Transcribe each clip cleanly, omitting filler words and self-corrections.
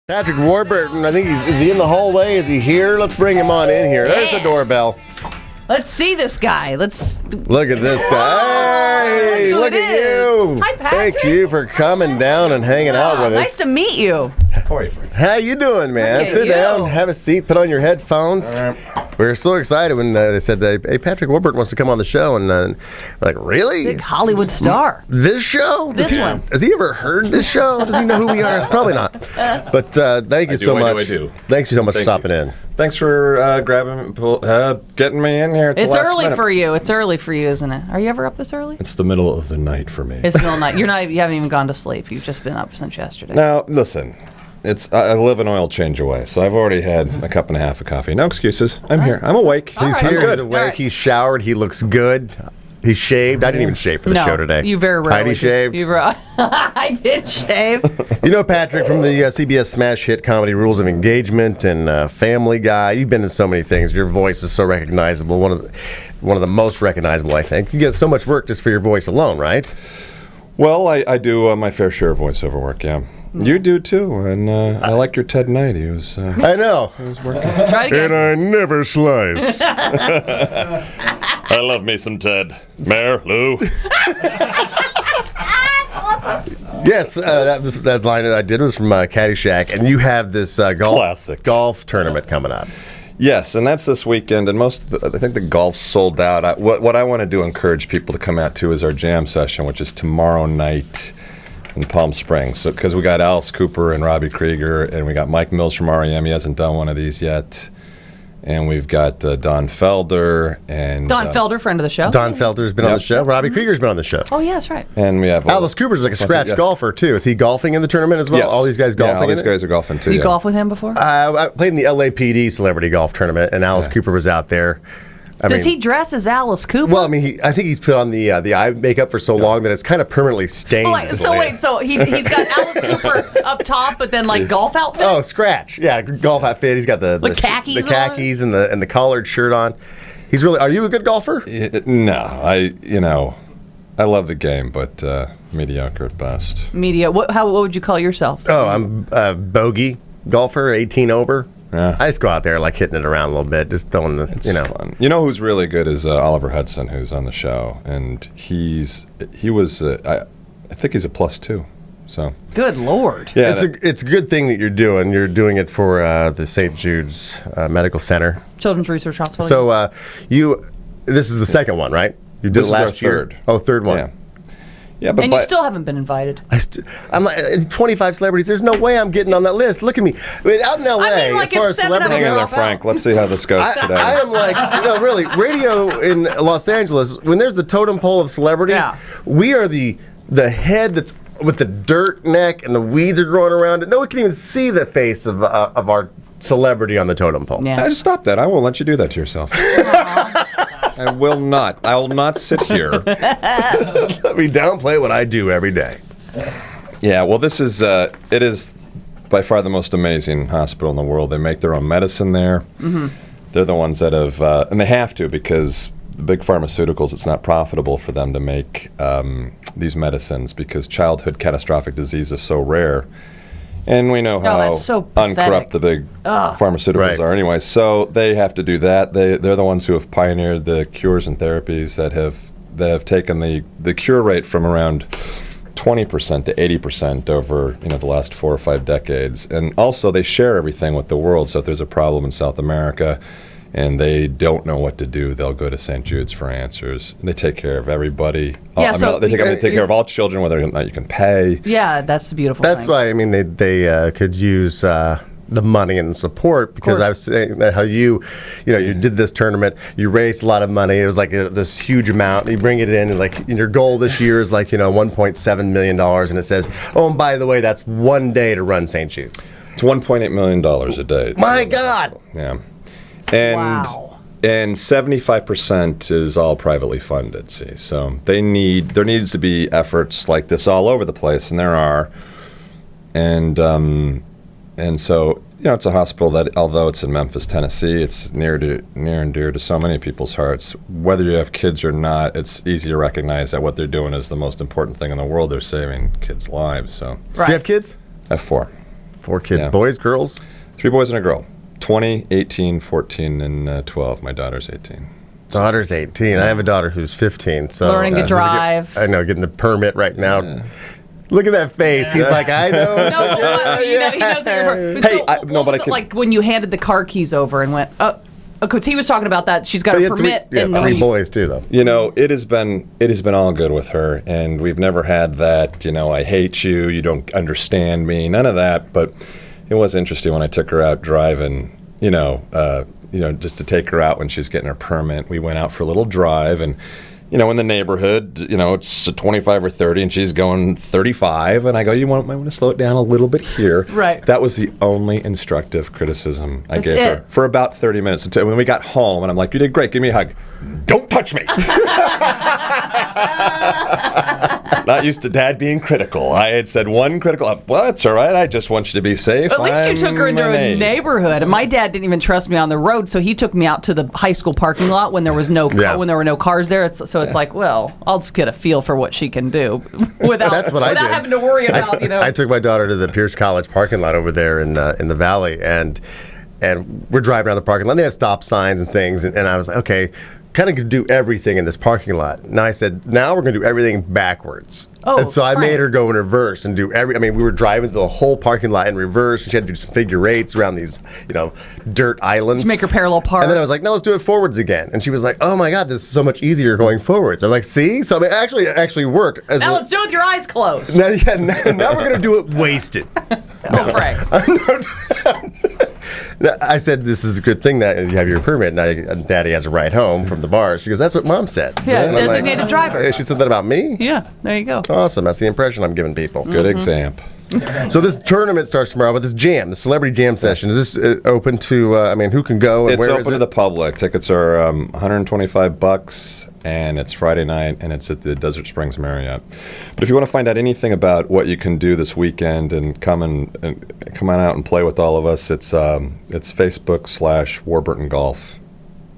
Patrick Warburton, I think is he in the hallway? Is he here? Let's bring him on in here. Yeah. There's the doorbell. Let's see this guy. Look at this guy. Hey, look at you. Hi, Patrick. Thank you for coming down and hanging out with us. Nice to meet you. How you doing, man? Sit down, have a seat, put on your headphones. We were so excited when they said, hey, Patrick Warburton wants to come on the show. And we're like, really? Big Hollywood star. This show? This one. Has he ever heard this show? Does he know who we are? Probably not. But thank you so much. Thanks you so much for stopping in. Thanks for getting me in here. It's early for you. It's early for you, isn't it? Are you ever up this early? It's the middle of the night for me. It's the middle of the night. You haven't even gone to sleep. You've just been up since yesterday. Now, listen. I live an oil change away, so I've already had a cup and a half of coffee. No excuses. I'm here. I'm awake. He's here. He's awake. He's showered. He looks good. He's shaved. I didn't even shave for the show today. You very rarely. Heidi shaved. I did shave. You know Patrick from the CBS smash hit comedy Rules of Engagement and Family Guy. You've been in so many things. Your voice is so recognizable. One of the most recognizable, I think. You get so much work just for your voice alone, right? Well, I do my fair share of voiceover work, yeah. You do too, and I like your Ted Knight. He was. I know. He was working. Try it again. And I never slice. I love me some Ted. Mayor Lou. Awesome. Yes, that line that I did was from Caddyshack, and you have this golf tournament coming up. Yes, and that's this weekend, and I think the golf's sold out. What I want to do, encourage people to come out to, is our jam session, which is tomorrow night in Palm Springs. So, because we got Alice Cooper and Robbie Krieger, and we got Mike Mills from REM. He hasn't done one of these yet. And we've got Don Felder and Don Felder, friend of the show. Don Felder's been on the show. Robbie Krieger's been on the show. Oh yeah, that's right. And we have Alice Cooper's like a scratch golfer too. Is he golfing in the tournament as well? Yes. All these guys golfing. Yeah, all these guys are golfing too. You golf with him before? I played in the LAPD celebrity golf tournament, and Alice Cooper was out there. Does he dress as Alice Cooper? Well, I mean, I think he's put on the eye makeup for so long that it's kind of permanently stained. So he's got Alice Cooper up top, but then like golf outfit. Oh, scratch! Yeah, golf outfit. He's got the khakis and the collared shirt on. He's really. Are you a good golfer? No, I love the game, but mediocre at best. What would you call yourself? Oh, I'm a bogey golfer, 18 over. Yeah. I just go out there like hitting it around a little bit, just throwing It's fun. You know who's really good is Oliver Hudson, who's on the show, and he was I think he's a +2. So good Lord. Yeah, it's a good thing that you're doing. You're doing it for the St. Jude's Medical Center, Children's Research Hospital. So this is the second one, right? You did this last year. Third. Oh, third one. Yeah. Yeah, but you still haven't been invited. I'm like, it's 25 celebrities. There's no way I'm getting on that list. Look at me. Out in L.A., as far as celebrity hang in there, Frank. Let's see how this goes today. I am like, really, radio in Los Angeles, when there's the totem pole of celebrity, we are the head that's with the dirt neck and the weeds are growing around it. No one can even see the face of our celebrity on the totem pole. Yeah. Stop that. I won't let you do that to yourself. I will not. I will not sit here. Let me downplay what I do every day. Yeah, well, it is by far the most amazing hospital in the world. They make their own medicine there. Mm-hmm. They're the ones that have, and they have to, because the big pharmaceuticals, it's not profitable for them to make these medicines because childhood catastrophic disease is so rare. And we know how uncorrupt the big pharmaceuticals are anyway. So they have to do that. They're the ones who have pioneered the cures and therapies that have taken the cure rate from around 20% to 80% over the last 4 or 5 decades. And also they share everything with the world. So if there's a problem in South America and they don't know what to do, they'll go to St. Jude's for answers. And they take care of everybody. Yeah, they take care of all children, whether or not you can pay. Yeah, that's the beautiful thing. That's why, I mean, they could use the money and support, because I was saying that how you did this tournament, you raised a lot of money. It was like this huge amount. You bring it in, and your goal this year is $1.7 million, and it says, oh, and by the way, that's one day to run St. Jude's. It's $1.8 million a day. My God! Yeah. And wow. And 75% is all privately funded, see. So there needs to be efforts like this all over the place, and there are. And so, it's a hospital that, although it's in Memphis, Tennessee, it's near and dear to so many people's hearts. Whether you have kids or not, it's easy to recognize that what they're doing is the most important thing in the world. They're saving kids' lives. So. Right. Do you have kids? I have 4. 4 kids. Yeah. Boys, girls? 3 boys and a girl. 20, 18, 14, and 12. My daughter's 18. Daughter's 18. I have a daughter who's 15. So Learning to drive. I know, getting the permit right now. Yeah. Look at that face. He's like, I know. No, but he knows what you're Hey, what was it like when you handed the car keys over and went, because he was talking about that. She's got a permit. Three boys too, though. You know, it has been all good with her, and we've never had that. You know, I hate you. You don't understand me. None of that. But it was interesting when I took her out driving. Just to take her out when she's getting her permit. We went out for a little drive, and in the neighborhood, it's 25 or 30, and she's going 35, and I go, might want to slow it down a little bit here. Right. That was the only instructive criticism I gave her for about 30 minutes until when we got home, and I'm like, you did great, give me a hug. Don't touch me. Not used to Dad being critical. I had said one critical, well, it's all right, I just want you to be safe. At least you took her into a neighborhood, and my dad didn't even trust me on the road, so he took me out to the high school parking lot when there was when there were no cars there. So it's like, well, I'll just get a feel for what she can do without having to worry about, I took my daughter to the Pierce College parking lot over there in the valley, and we're driving around the parking lot. They have stop signs and things, and I was like, okay, kind of do everything in this parking lot. Now I said, now we're going to do everything backwards. Oh, and so I made her go in reverse and do we were driving through the whole parking lot in reverse, and she had to do some figure eights around these, dirt islands. To make her parallel park. And then I was like, no, let's do it forwards again. And she was like, oh my God, this is so much easier going forwards. I'm like, see? So it actually worked. Now let's do it with your eyes closed. Now we're going to do it wasted. Oh, right. I said, this is a good thing that you have your permit. Now Daddy has a ride home from the bar. She goes, that's what Mom said. Yeah, designated driver. She said that about me? Yeah, there you go. Awesome. That's the impression I'm giving people. Good example. So this tournament starts tomorrow, but this jam, the celebrity jam session, is this open to, who can go and it's where open is it? to the public. Tickets are $125, and it's Friday night, and it's at the Desert Springs Marriott. But if you want to find out anything about what you can do this weekend and come on out and play with all of us, it's Facebook/Warburton Golf.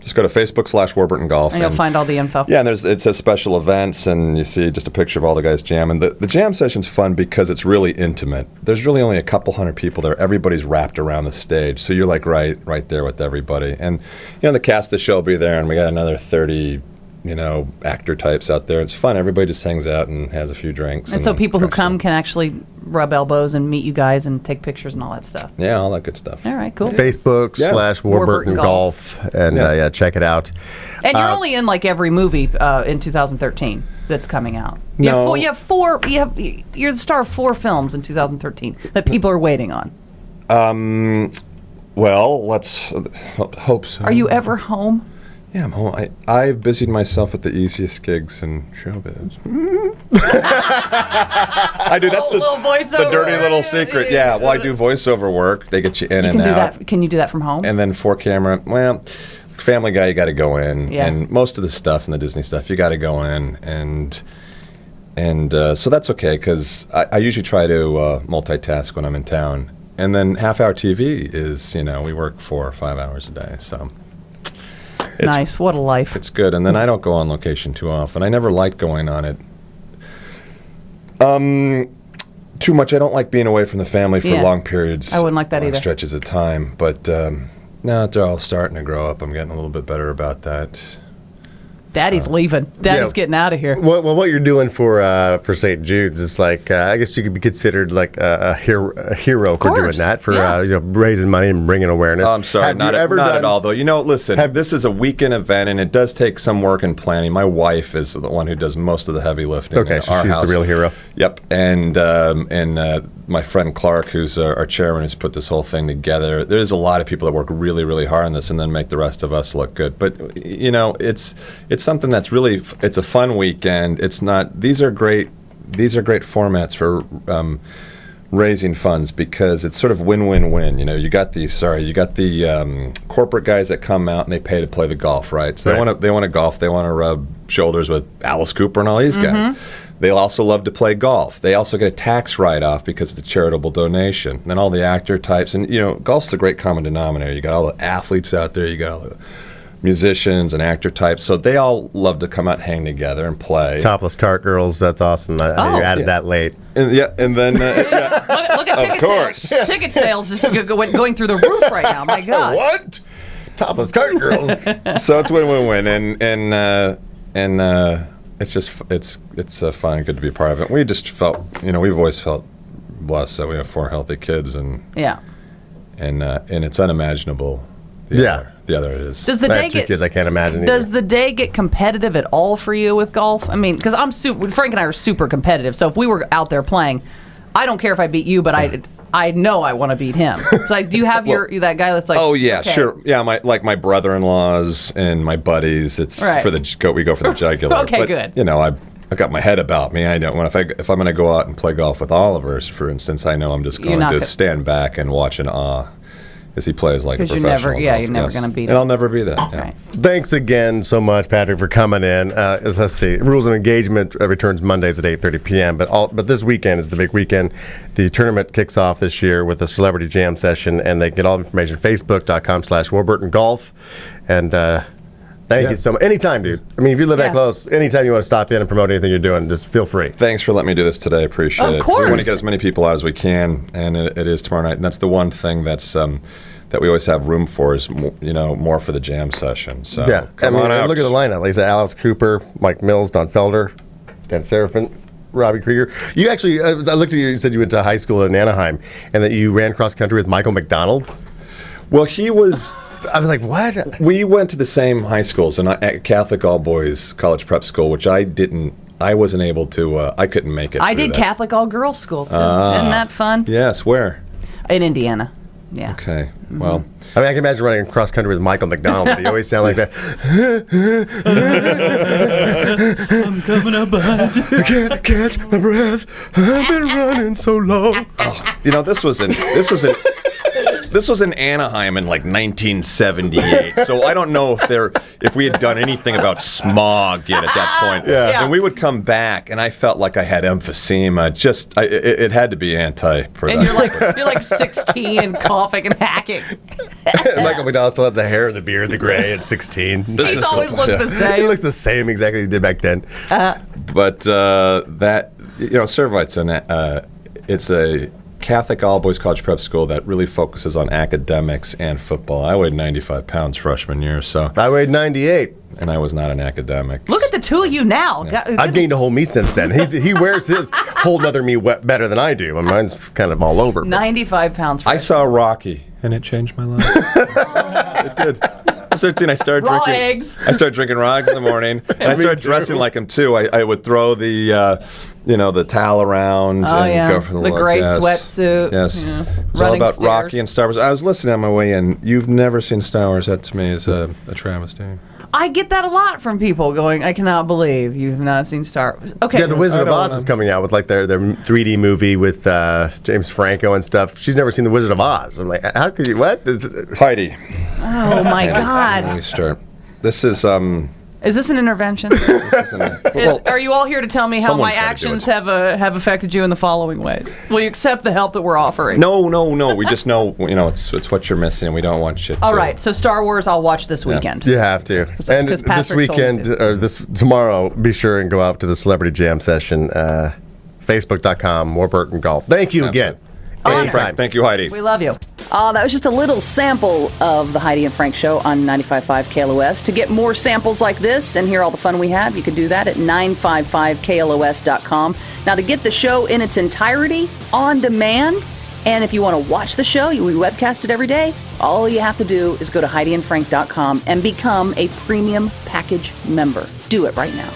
Just go to Facebook/Warburton Golf. And you'll find all the info. Yeah, and it says special events, and you see just a picture of all the guys jamming. The jam session's fun because it's really intimate. There's really only a couple hundred people there. Everybody's wrapped around the stage, so you're like right there with everybody. And the cast of the show will be there, and we got another 30 actor types out there. It's fun. Everybody just hangs out and has a few drinks. And so people who come can actually rub elbows and meet you guys and take pictures and all that stuff. Yeah, all that good stuff. All right, cool. Facebook/Warburton Golf. And check it out. And you're only in like every movie in 2013 that's coming out. No. You're the star of 4 films in 2013 that people are waiting on. Well, let's hope so. Are you ever home? Yeah, I'm home. I've busied myself with the easiest gigs in showbiz. I do. That's little voiceover. The dirty little secret. Yeah. Well, I do voiceover work. They get you in and out. Can you do that from home? And then 4-camera. Well, Family Guy, you got to go in. Yeah. And most of the stuff and the Disney stuff, you got to go in. And so that's okay because I usually try to multitask when I'm in town. And then half-hour TV is, we work 4 or 5 hours a day. So. Nice. What a life. It's good. And then I don't go on location too often. I never liked going on it too much. I don't like being away from the family for long periods. I wouldn't like that either. Stretches of time. But now that they're all starting to grow up, I'm getting a little bit better about that. Daddy's leaving. Daddy's getting out of here. Well, what you're doing for St. Jude's, it's like I guess you could be considered like a hero for doing that, for raising money and bringing awareness. Oh, I'm sorry, not at all though. Listen, this is a weekend event, and it does take some work and planning. My wife is the one who does most of the heavy lifting. Okay, so she's the real hero. Yep, and my friend Clark, who's our chairman, has put this whole thing together. There's a lot of people that work really, really hard on this, and then make the rest of us look good. But it's something that's really, it's a fun weekend. It's not, these are great formats for raising funds because it's sort of win-win-win. You got the corporate guys that come out and they pay to play the golf, right? So they want to golf, they want to rub shoulders with Alice Cooper and all these guys. They'll also love to play golf. They also get a tax write-off because it's a charitable donation. And then all the actor types, and golf's the great common denominator. You got all the athletes out there, you got all the musicians and actor types. So they all love to come out, hang together, and play. Topless cart girls. That's awesome. You added that late. And then look at ticket sales. Ticket sales just going through the roof right now. My God. What? Topless cart girls. So it's win-win-win, and it's just it's fun and good to be a part of it. We just felt, we've always felt blessed that we have 4 healthy kids, and it's unimaginable. The other it is. Does the day get kids? I can't imagine. Does the day get competitive at all for you with golf? I mean, because Frank and I are super competitive. So if we were out there playing, I don't care if I beat you, but I know I want to beat him. It's like, do you have that guy that's like? Oh yeah, okay. sure. Yeah, my brother-in-laws and my buddies. It's for we go for the jugular. Okay, but, good. I got my head about me. I don't if I'm going to go out and play golf with Oliver's, for instance, I know I'm just going to stand back and watch in awe as he plays like a professional. You're never going to beat him. And I'll never be that. Yeah. Right. Thanks again so much, Patrick, for coming in. Let's see. Rules of Engagement returns Mondays at 8:30 p.m. But this weekend is the big weekend. The tournament kicks off this year with a celebrity jam session, and they can get all the information at facebook.com/Warburton Golf. And thank you so much. Anytime, dude. I mean, if you live that close, anytime you want to stop in and promote anything you're doing, just feel free. Thanks for letting me do this today. I appreciate it. Of course. We want to get as many people out as we can, and it is tomorrow night. And that's the one thing that's that we always have room for is more for the jam session. So come on out. Look at the lineup. Like I said, Alex Cooper, Mike Mills, Don Felder, Dan Serafin, Robbie Krieger. You actually, I looked at you. You said you went to high school in Anaheim, and that you ran cross country with Michael McDonald. Well, he was. I was like, what? We went to the same high schools, and at Catholic all boys college prep school, which I didn't. I wasn't able to. I couldn't make it. I did Catholic all girls school too. Isn't that fun? Yes. Where? In Indiana. Yeah. Okay. Well, I mean, I can imagine running cross country with Michael McDonald, but he always sound like that. I'm coming up behind you. I can't catch my breath. I've been running so long. This was in Anaheim in like 1978. So I don't know if we had done anything about smog yet at that point. Yeah. And we would come back, and I felt like I had emphysema. It had to be anti-productive. And you're like 16 and coughing and hacking. Michael McDonald still had the hair, the beard, the gray at 16. He's always looked the same. He looks the same exactly as he did back then. But Servite's it's a Catholic all-boys college prep school that really focuses on academics and football. I weighed 95 pounds freshman year, so I weighed 98. And I was not an academic. Look at the two of you now. Yeah. I've gained a whole me since then. He wears his whole nother me better than I do. Mine's kind of all over. 95 pounds. I saw Rocky, and it changed my life. It did. I was 13. I started drinking eggs. I started drinking raw eggs in the morning, and I started dressing like him too. I would throw the towel around and go for the gray sweatsuit. Yes, yeah. It was all about stairs. Rocky and Star Wars. I was listening on my way in. You've never seen Star Wars. That to me is a travesty. I get that a lot from people going, I cannot believe you've not seen Star Wars. Okay. Yeah, The Wizard of Oz is coming out with like their 3D movie with James Franco and stuff. She's never seen The Wizard of Oz. I'm like, how could you, what? Heidi. Oh my God. Let me start. This is Is this an intervention? Are you all here to tell me how my actions have affected you in the following ways? Will you accept the help that we're offering? No. We just know, it's what you're missing. We don't want shit. All right, so Star Wars I'll watch this weekend. You have to. And this weekend, or tomorrow, be sure and go out to the Celebrity Jam session, facebook.com, Warburton Golf. Thank you again. Anytime. Thank you, Heidi. We love you. That was just a little sample of the Heidi and Frank Show on 95.5 KLOS. To get more samples like this and hear all the fun we have, you can do that at 955KLOS.com. Now, to get the show in its entirety on demand, and if you want to watch the show, we webcast it every day, all you have to do is go to HeidiandFrank.com and become a premium package member. Do it right now.